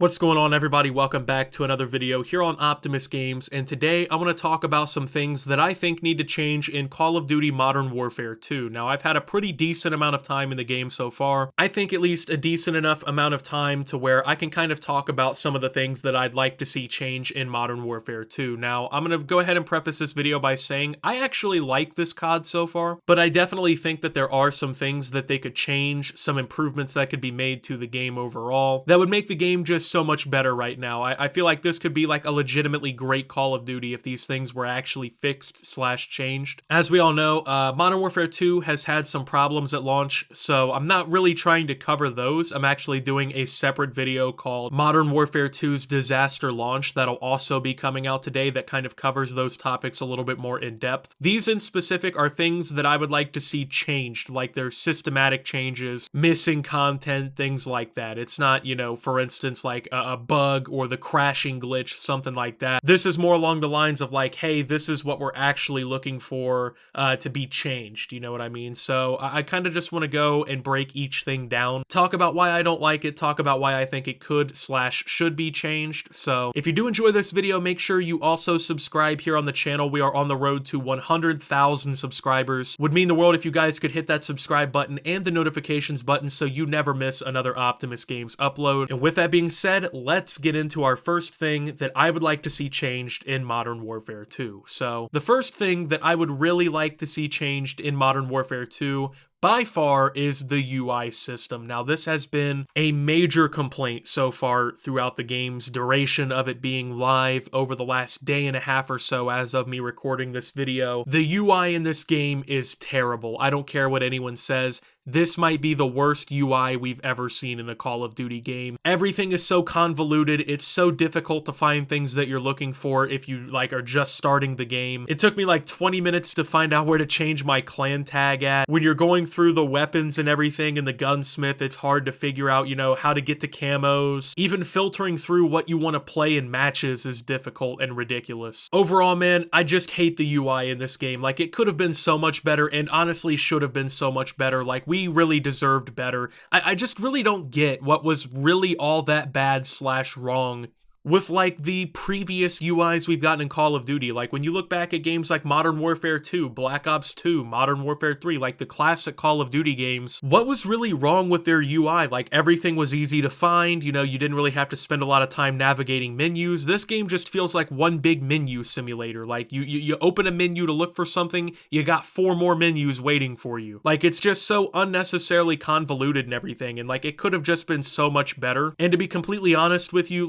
What's going on, everybody? Welcome back to another video here on Optimus Games, and today I want to talk about some things that I think need to change in Call of Duty Modern Warfare 2. Now, I've had a pretty decent amount of time in the game so far. I think at least a decent enough amount of time to where I can kind of talk about some of the things that I'd like to see change in Modern Warfare 2. Now, I'm going to go ahead and preface this video by saying I actually like this COD so far, but I definitely think that there are some things that they could change, some improvements that could be made to the game overall, that would make the game just so much better right now. I feel like this could be like a legitimately great Call of Duty if these things were actually fixed / changed. As we all know, Modern Warfare 2 has had some problems at launch, so I'm not really trying to cover those. I'm actually doing a separate video called Modern Warfare 2's Disaster Launch that'll also be coming out today that kind of covers those topics a little bit more in depth. These in specific are things that I would like to see changed, like their systematic changes, missing content, things like that. It's not, for instance, like a bug or the crashing glitch, something like that. This is more along the lines of like, hey, this is what we're actually looking for to be changed, you know what I mean? So I kind of just want to go and break each thing down, talk about why I don't like it, talk about why I think it could / should be changed. So if you do enjoy this video, make sure you also subscribe here on the channel. We are on the road to 100,000 subscribers. Would mean the world if you guys could hit that subscribe button and the notifications button so you never miss another Optimus Games upload. And with that being said, let's get into our first thing that I would like to see changed in Modern Warfare 2. So the first thing that I would really like to see changed in Modern Warfare 2 by far is the UI system. Now, this has been a major complaint so far throughout the game's duration of it being live over the last day and a half or so as of me recording this video. The UI in this game is terrible. I don't care what anyone says. This might be the worst UI we've ever seen in a Call of Duty game. Everything is so convoluted. It's so difficult to find things that you're looking for if you are just starting the game. It took me like 20 minutes to find out where to change my clan tag at. When you're going through the weapons and everything in the gunsmith, it's hard to figure out, how to get to camos. Even filtering through what you want to play in matches is difficult and ridiculous. Overall, man, I just hate the UI in this game. Like, it could have been so much better and honestly should have been so much better. Like, we really deserved better. I just really don't get what was really all that bad / wrong with the previous UIs we've gotten in Call of Duty. Like, when you look back at games like Modern Warfare 2, Black Ops 2, Modern Warfare 3, like the classic Call of Duty games, what was really wrong with their UI? Like, everything was easy to find, you didn't really have to spend a lot of time navigating menus. This game just feels like one big menu simulator. Like, you open a menu to look for something, you got 4 more menus waiting for you. Like, it's just so unnecessarily convoluted and everything, and it could have just been so much better. And to be completely honest with you,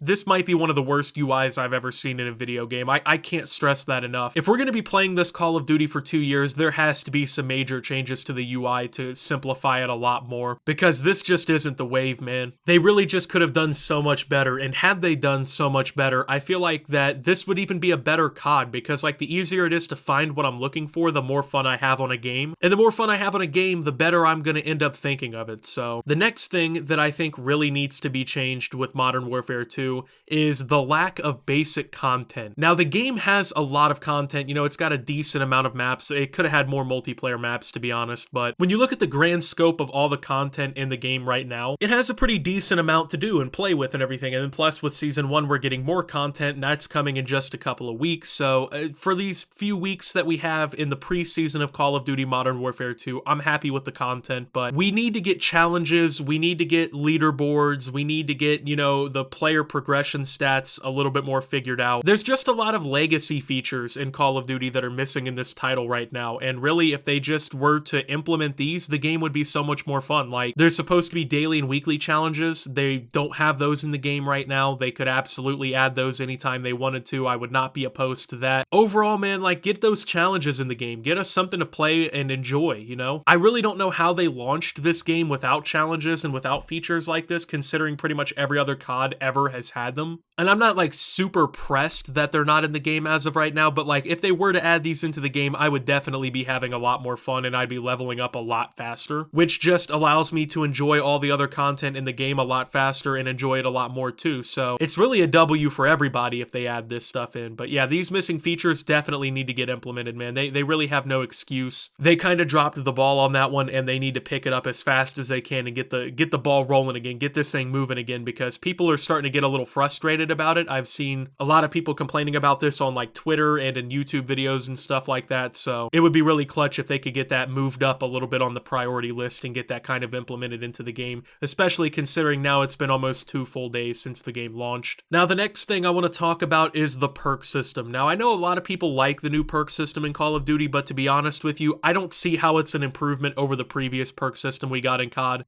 this might be one of the worst UIs I've ever seen in a video game. I can't stress that enough. If we're going to be playing this Call of Duty for 2 years, there has to be some major changes to the UI to simplify it a lot more, because this just isn't the wave, man. They really just could have done so much better, and had they done so much better, I feel like that this would even be a better COD, because the easier it is to find what I'm looking for, the more fun I have on a game. And the more fun I have on a game, the better I'm going to end up thinking of it. So the next thing that I think really needs to be changed with Modern Warfare 2 is the lack of basic content. Now, the game has a lot of content, it's got a decent amount of maps. It could have had more multiplayer maps, to be honest, but when you look at the grand scope of all the content in the game right now, it has a pretty decent amount to do and play with and everything. And then plus with Season 1, we're getting more content, and that's coming in just a couple of weeks. So for these few weeks that we have in the preseason of Call of Duty Modern Warfare 2, I'm happy with the content, but we need to get challenges, we need to get leaderboards, we need to get, the player progression stats a little bit more figured out. There's just a lot of legacy features in Call of Duty that are missing in this title right now, and really, if they just were to implement these, the game would be so much more fun. Like, there's supposed to be daily and weekly challenges. They don't have those in the game right now. They could absolutely add those anytime they wanted to. I would not be opposed to that. Overall, man, get those challenges in the game. Get us something to play and enjoy, I really don't know how they launched this game without challenges and without features like this, considering pretty much every other COD ever ever has had them. And I'm not like super pressed that they're not in the game as of right now, but like if they were to add these into the game, I would definitely be having a lot more fun and I'd be leveling up a lot faster, which just allows me to enjoy all the other content in the game a lot faster and enjoy it a lot more too. So it's really a W for everybody if they add this stuff in. But yeah, these missing features definitely need to get implemented, man. They really have no excuse. They kind of dropped the ball on that one and they need to pick it up as fast as they can and get the ball rolling again, get this thing moving again, because people are starting to get a little frustrated about it. I've seen a lot of people complaining about this on like Twitter and in YouTube videos and stuff like that. So it would be really clutch if they could get that moved up a little bit on the priority list and get that kind of implemented into the game, especially considering now it's been almost 2 full days since the game launched. Now, the next thing I want to talk about is the perk system. Now, I know a lot of people like the new perk system in Call of Duty, but to be honest with you, I don't see how it's an improvement over the previous perk system we got in COD.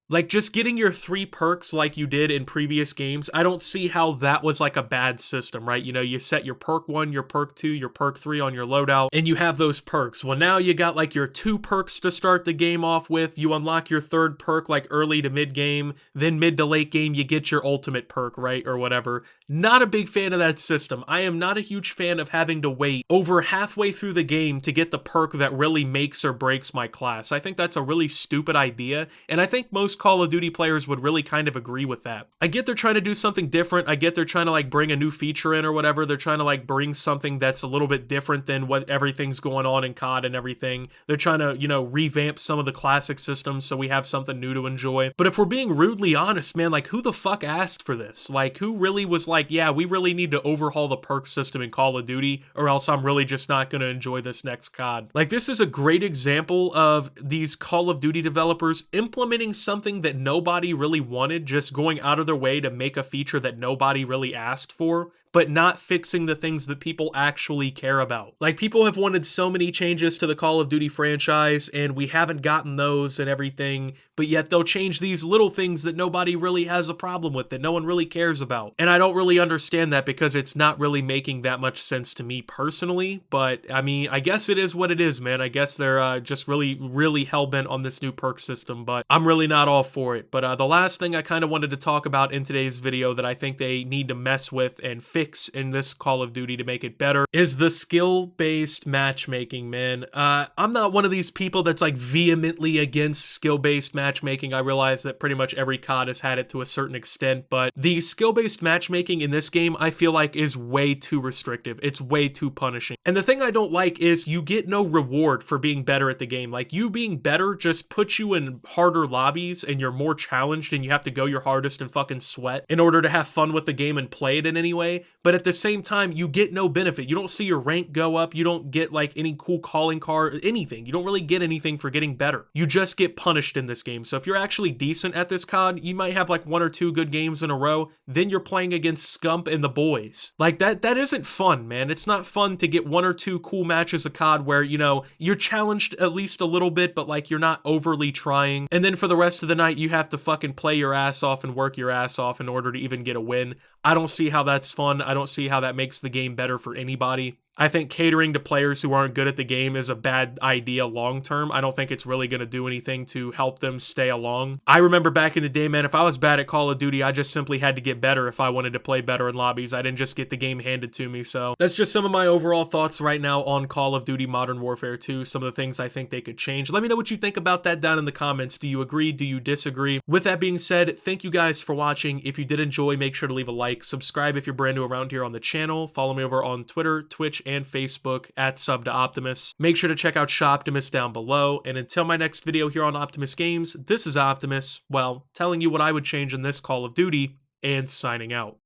Like, just getting your 3 perks like you did in previous games, I don't see how that was like a bad system, right? You know, you set your perk 1, your perk 2, your perk 3 on your loadout, and you have those perks. Well, now you got like your 2 perks to start the game off with. You unlock your 3rd perk like early to mid game, then mid to late game, you get your ultimate perk, right? Or whatever. Not a big fan of that system. I am not a huge fan of having to wait over halfway through the game to get the perk that really makes or breaks my class. I think that's a really stupid idea, and I think most Call of Duty players would really kind of agree with that. I get they're trying to do something different. I get they're trying to like bring a new feature in or whatever. They're trying to like bring something that's a little bit different than what everything's going on in COD and everything. They're trying to, you know, revamp some of the classic systems so we have something new to enjoy. But if we're being rudely honest, man, like who the fuck asked for this? Like who really was like, yeah, we really need to overhaul the perk system in Call of Duty or else I'm really just not going to enjoy this next COD. Like this is a great example of these Call of Duty developers implementing something that nobody really wanted, just going out of their way to make a feature that nobody really asked for, but not fixing the things that people actually care about. Like, people have wanted so many changes to the Call of Duty franchise, and we haven't gotten those and everything, but yet they'll change these little things that nobody really has a problem with, that no one really cares about. And I don't really understand that because it's not really making that much sense to me personally, but I mean, I guess it is what it is, man. I guess they're just really hell-bent on this new perk system, but I'm really not all for it. But the last thing I kind of wanted to talk about in today's video that I think they need to mess with and fix in this Call of Duty to make it better is the skill-based matchmaking, man. I'm not one of these people that's like vehemently against skill-based matchmaking. I realize that pretty much every COD has had it to a certain extent, but the skill-based matchmaking in this game, I feel like is way too restrictive. It's way too punishing. And the thing I don't like is you get no reward for being better at the game. Like, you being better just puts you in harder lobbies and you're more challenged and you have to go your hardest and fucking sweat in order to have fun with the game and play it in any way. But at the same time, you get no benefit. You don't see your rank go up. You don't get like any cool calling card, anything. You don't really get anything for getting better. You just get punished in this game. So if you're actually decent at this COD, you might have like 1 or 2 good games in a row. Then you're playing against Scump and the boys. Like that isn't fun, man. It's not fun to get 1 or 2 cool matches of COD where, you know, you're challenged at least a little bit, but like you're not overly trying. And then for the rest of the night, you have to fucking play your ass off and work your ass off in order to even get a win. I don't see how that's fun. I don't see how that makes the game better for anybody. I think catering to players who aren't good at the game is a bad idea long term. I don't think it's really going to do anything to help them stay along. I remember back in the day, man, if I was bad at Call of Duty, I just simply had to get better if I wanted to play better in lobbies. I didn't just get the game handed to me. So that's just some of my overall thoughts right now on Call of Duty Modern Warfare 2. Some of the things I think they could change. Let me know what you think about that down in the comments. Do you agree? Do you disagree? With that being said, thank you guys for watching. If you did enjoy, make sure to leave a like. Subscribe if you're brand new around here on the channel. Follow me over on Twitter, Twitch, and Facebook at SubToOptimus. Make sure to check out Shoptimus down below. And until my next video here on Optimus Games, this is Optimus, well, telling you what I would change in this Call of Duty and signing out.